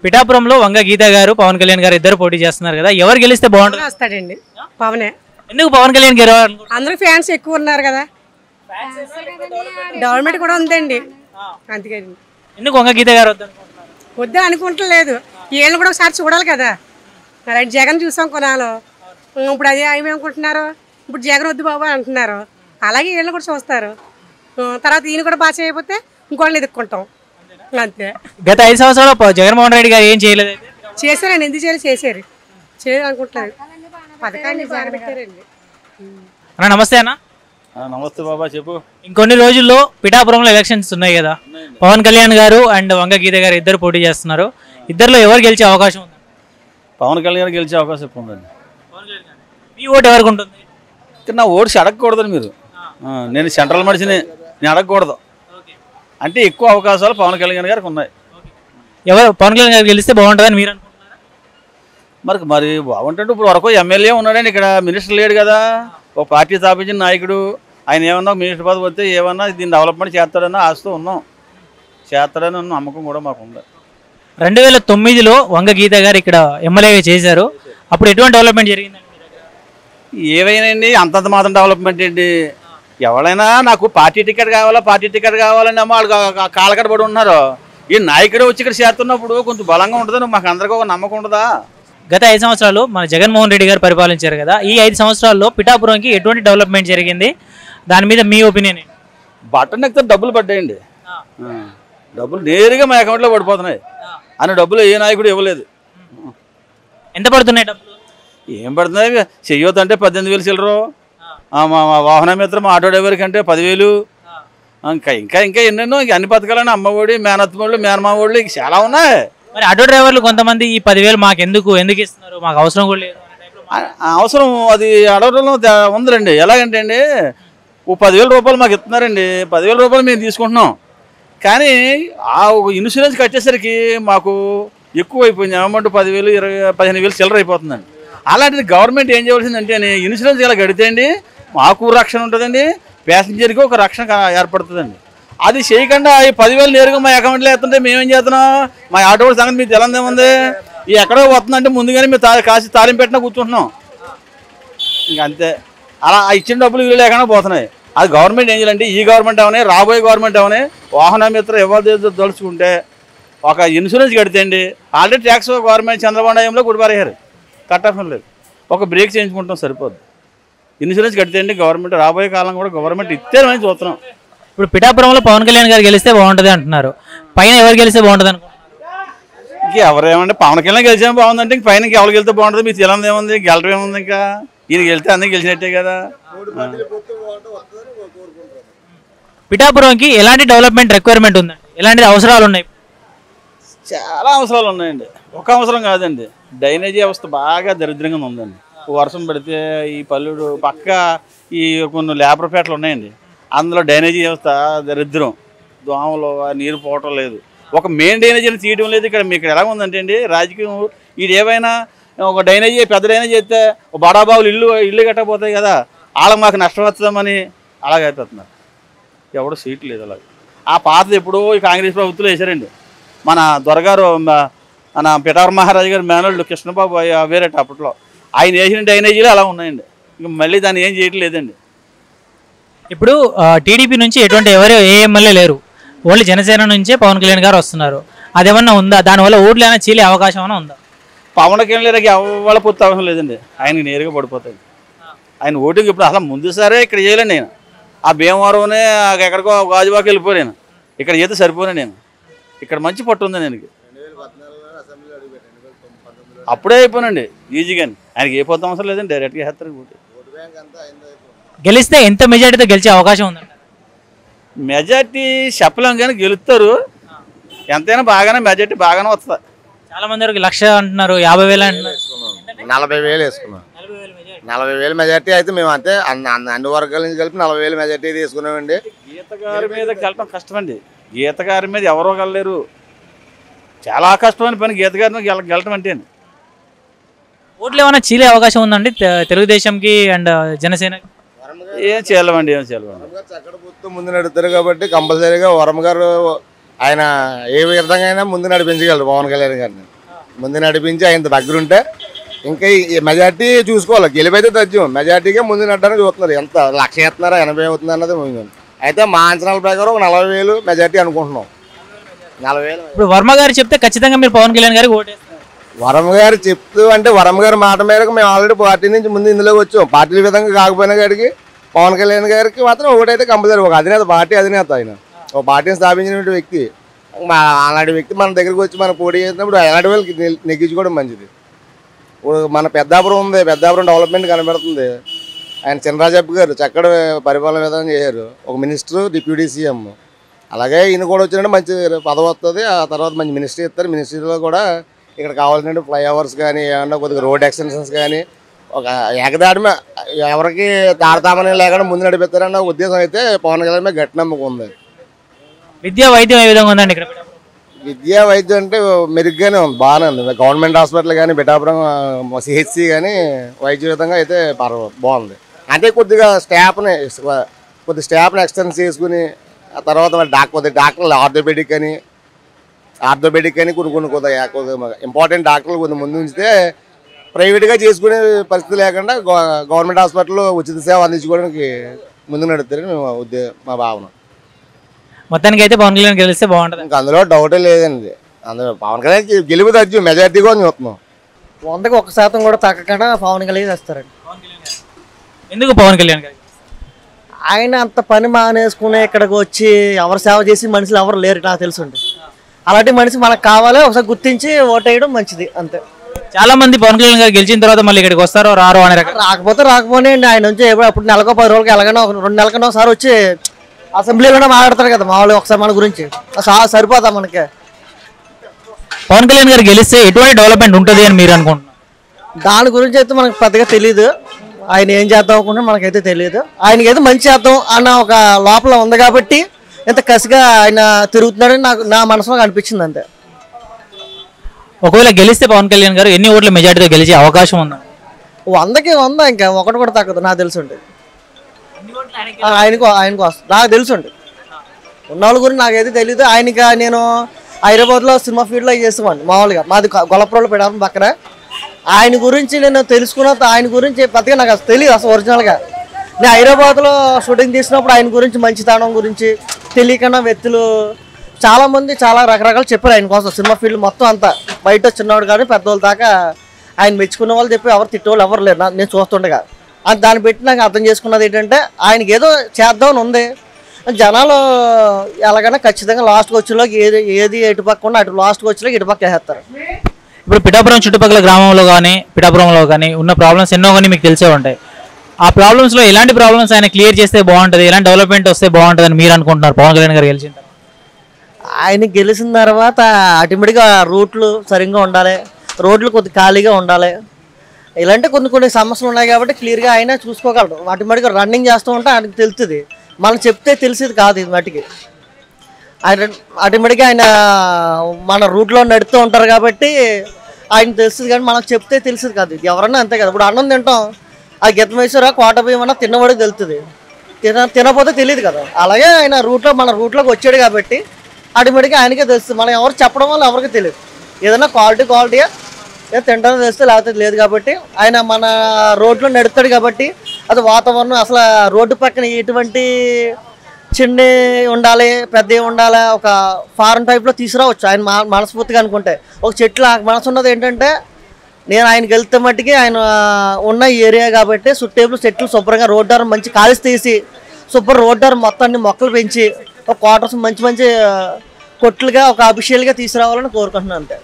పిఠాపురంలో వంగ గీత గారు పవన్ కళ్యాణ్ గారు ఇద్దరు పోటీ చేస్తున్నారు కదా, ఎవరు గెలిస్తే బాగుంటుంది? వస్తాడండి పవనే. ఎందుకు పవన్ కళ్యాణ్ గెలవాలి? అందరూ ఫ్యాన్స్ ఎక్కువ ఉన్నారు కదా, డెవలప్మెంట్ కూడా ఉందండి అందుకని. ఎందుకు వంగ గీత గారు వద్దనుకుంటున్నారు? వద్దని అనుకుంటలేదు, వీళ్ళని కూడా ఒకసారి చూడాలి కదా. రైట్, జగన్ చూసాం కొనాలో, ఇప్పుడు అదే ఏమనుకుంటున్నారు, ఇప్పుడు జగన్ వద్దు బాబు అంటున్నారు, అలాగే వీళ్ళని కూడా చూస్తారు. తర్వాత ఈయన కూడా బాగా చేయకపోతే ఇంకోళ్ళని ఎదుక్కుంటాం అంతే. గత 5 సంవత్సరాలు జగన్మోహన్ రెడ్డి గారు ఏం చేయలేదు? చేశారండి, ఎందుకు చేశారు అనుకుంటున్నారు, పథకాన్ని పెట్టారండి. అన్న నమస్తే అన్న. నమస్తే బాబా, చెప్పు. ఇంకొన్ని రోజుల్లో పిఠాపురంలో ఎలక్షన్స్ ఉన్నాయి కదా, పవన్ కళ్యాణ్ గారు అండ్ వంగ గీత గారు ఇద్దరు పోటీ చేస్తున్నారు. ఇద్దరిలో ఎవరు గెలిచే అవకాశం ఉంది? పవన్ కళ్యాణ్ గెలిచే అవకాశం ఎక్కువ ఉందండి. మీ ఓటు ఎవరికి ఉంటుంది? నా ఓటు అడగకూడదని మీరు, నేను సెంట్రల్ మనిషిని, నేను అడగకూడదు అంటే ఎక్కువ అవకాశాలు పవన్ కళ్యాణ్ గారికి ఉన్నాయి. ఎవరు పవన్ కళ్యాణ్ గారు గెలిస్తే బాగుంటుందని మీరు అనుకుంటున్నారా? మరి బాగుంటుంటే ఇప్పుడు వరకు ఎమ్మెల్యే ఉన్నాడండి, ఇక్కడ మినిస్టర్ లేడు కదా. ఒక పార్టీ స్థాపించిన నాయకుడు ఆయన ఏమన్నా మినిస్టర్ పదవి వస్తే ఏమన్నా దీన్ని డెవలప్మెంట్ చేస్తాడని ఆశతో ఉన్నాం, చేస్తాడని నమ్మకం కూడా మాకు ఉంది. 2009లో వంగ గీత గారు ఇక్కడ ఎమ్మెల్యేగా చేశారు, అప్పుడు ఎటువంటి డెవలప్మెంట్ జరిగిందండి? ఏవైనాండి అంతంత మాత్రం డెవలప్మెంట్ ఏంటి, ఎవరైనా నాకు పార్టీ టికెట్ కావాలని అమ్మ వాళ్ళు కాలకడ పడి ఉన్నారు. ఈ నాయకుడు వచ్చి ఇక్కడ చేస్తున్నప్పుడు కొంచెం బలంగా ఉంటుంది, మాకు అందరికీ ఒక నమ్మకం ఉండదా? గత 5 సంవత్సరాలు మన జగన్మోహన్ రెడ్డి గారు పరిపాలించారు కదా, ఈ 5 సంవత్సరాల్లో పిఠాపురంకి ఎటువంటి డెవలప్మెంట్ జరిగింది, దాని మీద మీ ఒపీనియన్? బట్టన్ ఎక్కితే డబ్బులు పడ్డాయండి, డబ్బులు నేరుగా మా అకౌంట్లో పడిపోతున్నాయి, అని డబ్బులు ఏ నాయకుడు ఇవ్వలేదు. ఎంత పడుతున్నాయి డబ్బులు? ఏం పడుతున్నాయి, చెయ్యొద్దు అంటే 18,000 చిల్లరు, మా వాహన మిత్రం ఆటో డ్రైవర్కి అంటే 10,000, ఇంకా ఎన్నెన్నో అన్ని పథకాలని అమ్మఒడి, మేనత్తమోళ్ళు, మేనమావోళ్ళు ఇంక చాలా ఉన్నాయి. మరి ఆటో డ్రైవర్లు కొంతమంది ఈ 10,000 మాకు ఎందుకు ఇస్తున్నారు, మాకు అవసరం కూడా లేదు అవసరం అది అడగడంలో ఉందిరండి. ఎలాగంటే అండి, ఓ 10,000 రూపాయలు మాకు ఇస్తున్నారండి, 10,000 రూపాయలు మేము తీసుకుంటున్నాం, కానీ ఆ ఇన్సూరెన్స్ కట్టేసరికి మాకు ఎక్కువ అయిపోయింది, అమౌంట్ 10,000, 20,000, 15,000 చిల్లర అయిపోతుందండి. అలాంటిది గవర్నమెంట్ ఏం చేయవలసిందంటే ఇన్సూరెన్స్ ఇలా కడితే అండి మాకు రక్షణ ఉంటుందండి, ప్యాసింజర్కి ఒక రక్షణ ఏర్పడుతుందండి. అది చేయకుండా ఈ 10,000 నేరుగా మా అకౌంట్లో వేస్తుంటే మేమేం చేస్తున్నాం, మా ఆటో సంగతి మీకు తెలందేముంది, ఈ ఎక్కడో వస్తుందంటే ముందుగానే మేము కాసి తాలింపు పెట్టినా కూర్చుంటున్నాం, ఇంక అంతే. అలా ఇచ్చిన డబ్బులు వీళ్ళు లేకుండా పోతున్నాయి. అది గవర్నమెంట్ ఏం చేయాలంటే, ఈ గవర్నమెంట్ అవనే రాబోయే గవర్నమెంట్ అవనే వాహన మిత్ర ఎవరు దలుచుకుంటే ఒక ఇన్సూరెన్స్ కడితేండి, ఆల్రెడీ ట్యాక్స్ గవర్నమెంట్ చంద్రబాబు నాయుడులో గుడిపారేయారు, కట్టడం లేదు, ఒక బ్రేక్ చేయించుకుంటాం సరిపోద్ది. ఇన్సూరెన్స్ కడితేండి గవర్నమెంట్ రాబోయే కాలం కూడా గవర్నమెంట్ ఇచ్చేమని చూస్తున్నాం. ఇప్పుడు పిఠాపురంలో పవన్ కళ్యాణ్ గారు గెలిస్తే బాగుంటుంది అంటున్నారు, పైన ఎవరు గెలిస్తే బాగుంటుంది అనుకుంటున్నారు? ఇంక ఎవరేమంటే పవన్ కళ్యాణ్ గెలిచేమో బాగుందంటే ఇంక పైన ఎవరు గెలితే బాగుంటుంది, మీకు తెలంగాణ ఏముంది, గెలటం ఏముంది, ఇంకా ఈయన గెలితే అందరికి గెలిచినట్టే కదా. పిఠాపురంకి ఎలాంటి డెవలప్మెంట్ రిక్వైర్మెంట్ ఉందండి, ఎలాంటి అవసరాలు ఉన్నాయి? చాలా అవసరాలు ఉన్నాయండి, ఒక అవసరం కాదండి. డ్రైనేజీ వ్యవస్థ బాగా దరిద్రంగా ఉందండి. వర్షం పడితే ఈ పల్లెడు పక్క ఈ కొన్ని లేబర్ పేటలు ఉన్నాయండి, అందులో డ్రైనేజీ వ్యవస్థ దరిద్రం, దోమలు, నీరు పోవటం లేదు, ఒక మెయిన్ డ్రైనేజీని తీయడం లేదు. మీకు ఎలా ఉందంటే అండి, రాజకీయం ఇది ఏమైనా ఒక డ్రైనేజీ పెద్ద డ్రైనేజీ చేస్తే బడాబాబులు ఇల్లు కట్టకపోతాయి కదా, వాళ్ళకి మాకు నష్టం వస్తుందామని అలాగైపోతున్నారు, ఎవడో సీట్ లేదు. అలాగే ఆ పాతది ఎప్పుడో ఈ కాంగ్రెస్ ప్రభుత్వంలో వేశారండి. మన దొరగారు మన పిఠాపురం మహారాజు గారు మేనల్లు కృష్ణబాబు వేరేట అప్పట్లో ఆయన వేసిన డ్రైనేజీలు అలా ఉన్నాయండి, ఇంక మళ్ళీ దాన్ని ఏం చేయటం లేదండి. ఇప్పుడు టీడీపీ నుంచి ఎటువంటి ఏ ఎమ్మెల్యే లేరు, ఓన్లీ జనసేన నుంచే పవన్ కళ్యాణ్ గారు వస్తున్నారు, అదేమన్నా ఉందా, దానివల్ల ఓట్లు అయినా చీలే అవకాశం అయినా ఉందా? పవన్ కళ్యాణ్ ఎవరి పొత్తు అవసరం లేదండి, ఆయనకి నేరుగా పడిపోతాయి. ఆయన ఓటింగ్ ఇప్పుడు అసలు ముందు సరే ఇక్కడ చేయలేండి, నేను ఆ భీమవరంనే ఎక్కడికో గాజువాకి వెళ్ళిపోయాను, ఇక్కడ చేస్తే సరిపోయినా నేను, ఇక్కడ మంచి పట్టు ఉంది నేను, అప్పుడే అయిపోయినండి ఈజీగాని. ఆయనకి ఏ పొత్తు అవసరం లేదండి, డైరెక్ట్గా వేస్తారు. గెలిస్తే ఎంత మెజార్టీతో గెలిచే అవకాశం ఉందండి? మెజార్టీ చెప్పలేం కానీ గెలుస్తారు, ఎంతైనా బాగానే మెజార్టీ బాగానే వస్తుంది. చాలా మంది వరకు 1,00,000 అంటున్నారు, 50,000 అంటున్నారు, 40,000 వేసుకున్నాం. 40,000 మెజార్టీ అయితే మేము అంతే అన్ని వర్గాల నుంచి కలిపి 40,000 మెజార్టీ తీసుకున్నామండి. గీత గారి మీద గెలటం కష్టమండి, గీత గారి మీద ఎవరో గెలలేరు, చాలా కష్టమైన పని గీత గారిని గెలటం అంటే. ఓట్లు ఏమైనా చీలే అవకాశం ఉందండి తెలుగుదేశంకి అండ్ జనసేనకి? ఏం చేయలేమండి, ఏం చేయలేమండి. చక్కడ ముందు నడుస్తారు కాబట్టి కంపల్సరీగా వరం గారు ఆయన ఏ విధంగా అయినా ముందు నడిపించగలరు పవన్ కళ్యాణ్ గారిని. ముందు నడిపించి ఆయన దగ్గరుంటే ఇంకా ఈ మెజార్టీ చూసుకోవాలి. గెలిపైతే తథ్యం, మెజార్టీగా ముందు నడడానికి చూస్తున్నారు. ఎంత 1,00,000 ఇస్తున్నారా 80 అవుతుంది అన్నది ముందు. అయితే మా అంచనాల ప్రకారం ఒక 40,000 మెజార్టీ అనుకుంటున్నాం. 40,000. ఇప్పుడు వర్మ గారు చెప్తే ఖచ్చితంగా మీరు పవన్ కళ్యాణ్ గారికి ఓటేస్తారు. వరమ గారు చెప్తూ అంటే వరమ గారి మాట మేరకు మేము ఆల్రెడీ పార్టీ నుంచి ముందు ఇందులోకి వచ్చాం. పార్టీల విధంగా కాకపోయినా గారికి పవన్ కళ్యాణ్ గారికి మాత్రం ఒకటైతే కంపల్సరీ. ఒక అధినేత, పార్టీ అధినేత ఆయన, ఒక పార్టీని స్థాపించిన వ్యక్తి. అలాంటి వ్యక్తి మన దగ్గరికి వచ్చి మనం పోటీ చేసినప్పుడు అలాంటి వాళ్ళకి నెగ్గించుకోవడం మంచిది. ఇప్పుడు మన పెద్దాపురం ఉంది, పెద్దాపురం డెవలప్మెంట్ కనబడుతుంది. ఆయన చినరాజప్ప గారు చక్కటి పరిపాలన విధానం చేశారు. ఒక మినిస్టర్, డిప్యూటీ సీఎం. అలాగే ఈయన కూడా వచ్చినట్టు మంచి పదవి వస్తుంది. ఆ తర్వాత మంచి మినిస్ట్రీ ఇస్తారు. మినిస్ట్రీలో కూడా ఇక్కడ కావాల్సిన ఫ్లైఓవర్స్ కానీ ఏమన్నా కొద్దిగా రోడ్ ఎక్స్టెన్షన్స్ కానీ ఒక ఏకదాటి ఎవరికి తారతామని లేకుండా ముందు నడిపిస్తారన్న ఉద్దేశం అయితే పవన్ కళ్యాణ్ మీద గట్టి నమ్మకం ఉంది. విద్యా వైద్యం ఏ విధంగా ఉందండి ఇక్కడ? విద్యా వైద్యం అంటే మెరుగ్గానే ఉంది, బాగానే ఉంది. గవర్నమెంట్ హాస్పిటల్ కానీ, పిఠాపురం సిహెచ్సి కానీ వైద్య విధంగా అయితే బాగుంది. అంటే కొద్దిగా స్టాఫ్ని ఎక్స్టెండ్ చేసుకుని ఆ తర్వాత డాక్టర్లు ఆర్థోపెడిక్ అని కొద్దిగా ఇంపార్టెంట్ డాక్టర్లు కొద్దిగా ముందు ఉంచితే ప్రైవేట్గా చేసుకునే పరిస్థితి లేకుండా గవర్నమెంట్ హాస్పిటల్లో ఉచిత సేవ అందించుకోవడానికి ముందు నడుస్తారని మా భావన. మొత్తానికి అయితే పవన్ కళ్యాణ్ గెలిస్తే బాగుంటుంది. ఇంకా అందులో డౌటే లేదండి. అందులో పవన్ కళ్యాణ్ గెలుపు తగ్గు మెజార్టీగా చూస్తున్నాం. 100కి 1% కూడా తగ్గకుండా పవన్ కళ్యాణ్ చేస్తారండి. ఎందుకు పవన్ కళ్యాణ్ గారు? ఆయన అంత పని మానేసుకుని ఇక్కడికి వచ్చి ఎవరు సేవ చేసి మనుషులు ఎవరు లేరు నాకు తెలుసుండి. అలాంటి మనిషి మనకు కావాలి, ఒకసారి గుర్తించి ఓటేయడం మంచిది అంతే. చాలా మంది పవన్ కళ్యాణ్ గారు గెలిచిన తర్వాత మళ్ళీ ఇక్కడికి వస్తారో రారో అనే రకం. రాకపోతే అండి ఆయన నుంచి అప్పుడు నెలకో 10 రోజులకి ఎలాగైనా 2 నెలలకైనా ఒకసారి వచ్చి అసెంబ్లీలోనే మాట్లాడతారు కదా మామూలు ఒకసారి మన గురించి. సరిపోతా మనకి. పవన్ కళ్యాణ్ గారు గెలిస్తే ఎటువంటి డెవలప్మెంట్ ఉంటుంది అని మీరు అనుకుంటున్నారు? దాని గురించి అయితే మనకు పెద్దగా తెలియదు. ఆయన ఏం చేద్దాం అనుకుంటే మనకైతే తెలియదు. ఆయనకైతే మంచి చేద్దాం అన్న ఒక లోపల ఉంది కాబట్టి ఎంత కసిగా ఆయన తిరుగుతున్నాడని నా మనసులో అనిపించింది అంతే. ఒకవేళ గెలిస్తే పవన్ కళ్యాణ్ గారు ఎన్ని ఓట్ల మెజార్టీతో గెలిచే అవకాశం ఉందా? 100కి 100 ఇంకా ఒకటి కూడా తగ్గదు నాకు తెలుసుండి. ఆయనకు వస్తుంది నాకు తెలుసుండి. ఉన్నవాళ్ళ గురించి నాకైతే తెలియదు. ఆయనకి నేను హైదరాబాద్లో సినిమా ఫీల్డ్లో చేసేవాడిని మామూలుగా. మాది గొల్లపురంలో పెట్టాను పక్కన. ఆయన గురించి నేను తెలుసుకున్న ఆయన గురించి పెద్దగా నాకు అసలు తెలియదు అసలు ఒరిజినల్గా. నేను హైదరాబాద్లో షూటింగ్ తీసినప్పుడు ఆయన గురించి మంచితనం గురించి తెలియకుండా వ్యక్తులు చాలామంది చాలా రకరకాలు చెప్పారు ఆయన కోసం. సినిమా ఫీల్డ్ మొత్తం అంతా బయట చిన్నవాడు కానీ పెద్దవాళ్ళ దాకా ఆయన మెచ్చుకున్న వాళ్ళు చెప్పి ఎవరు తిట్టేవాళ్ళు ఎవరు లేరు నేను చూస్తుండగా. దాన్ని పెట్టి నాకు అర్థం చేసుకున్నది ఏంటంటే ఆయనకి ఏదో చేద్దామని ఉంది. జనాలు ఎలాగైనా ఖచ్చితంగా లాస్ట్కి వచ్చేలోకి ఏది ఎటుపక్క ఉన్నా అటు లాస్ట్కి వచ్చేలోకి ఇటుపక్క వేసేస్తారు. ఇప్పుడు పిఠాపురం చుట్టుపక్కల గ్రామంలో కానీ పిఠాపురంలో కానీ ఉన్న ప్రాబ్లమ్స్ ఎన్నో కానీ మీకు తెలిసే ఉంటాయి. ఆ ప్రాబ్లమ్స్లో ఎలాంటి ప్రాబ్లమ్స్ ఆయన క్లియర్ చేస్తే బాగుంటుంది, ఎలాంటి డెవలప్మెంట్ వస్తే బాగుంటుంది అని మీరు అనుకుంటున్నారు పవన్ కళ్యాణ్ గారు గెలిచిన తర్వాత? ఆయన గెలిచిన తర్వాత ఆటోమేటిక్గా రూట్లు సరిగ్గా ఉండాలి, రోడ్లు కొద్ది ఖాళీగా ఉండాలి. ఇలాంటి కొన్ని సమస్యలు ఉన్నాయి కాబట్టి క్లియర్గా ఆయన చూసుకోగలరు. ఆటోమేటిక్గా రన్నింగ్ చేస్తూ ఉంటే ఆయనకు తెలుస్తుంది. మనం చెప్తే తెలిసేది కాదు ఇది మట్టికి. ఆయన ఆటోమేటిక్గా ఆయన మన రూట్లో నడుతూ ఉంటారు కాబట్టి ఆయన తెలుస్తుంది. కానీ మనకు చెప్తే తెలిసేది కాదు. ఇది ఎవరన్నా అంతే కదా. ఇప్పుడు అన్నం తింటాం, ఆ గిత్తం వేసారా కోట బియ్యమన్నా తిన్నవాడికి తెలుస్తుంది, తినకపోతే తెలియదు కదా. అలాగే ఆయన మన రూట్లోకి వచ్చాడు కాబట్టి ఆటోమేటిక్గా ఆయనకే తెలుస్తుంది. మనం ఎవరు చెప్పడం వల్ల ఎవరికి తెలియదు. ఏదైనా క్వాలిటీయా ఏదో తింటానో తెలిస్తే లేకపోతే లేదు కాబట్టి ఆయన మన రోడ్లో నడుస్తాడు కాబట్టి అది వాతావరణం అసలు రోడ్డు పక్కన ఎటువంటి చిన్న ఉండాలి పెద్ద ఉండాలి ఒక ఫారెన్ టైప్లో తీసుకురావచ్చు ఆయన మనస్ఫూర్తిగా అనుకుంటే. ఒక చెట్లు మనసు ఉన్నది ఏంటంటే నేను ఆయనకి వెళ్తే మట్టికి ఆయన ఉన్న ఏరియా కాబట్టి చుట్టేపులు చెట్లు శుభ్రంగా రోడ్డారు మంచి కాల్చి తీసి శుభ్రం రోడ్డారు మొత్తాన్ని మొక్కలు పెంచి ఒక క్వార్టర్స్ మంచి కొట్లుగా ఒక అఫీషియల్గా తీసుకురావాలని కోరుకుంటున్నాను అంతే.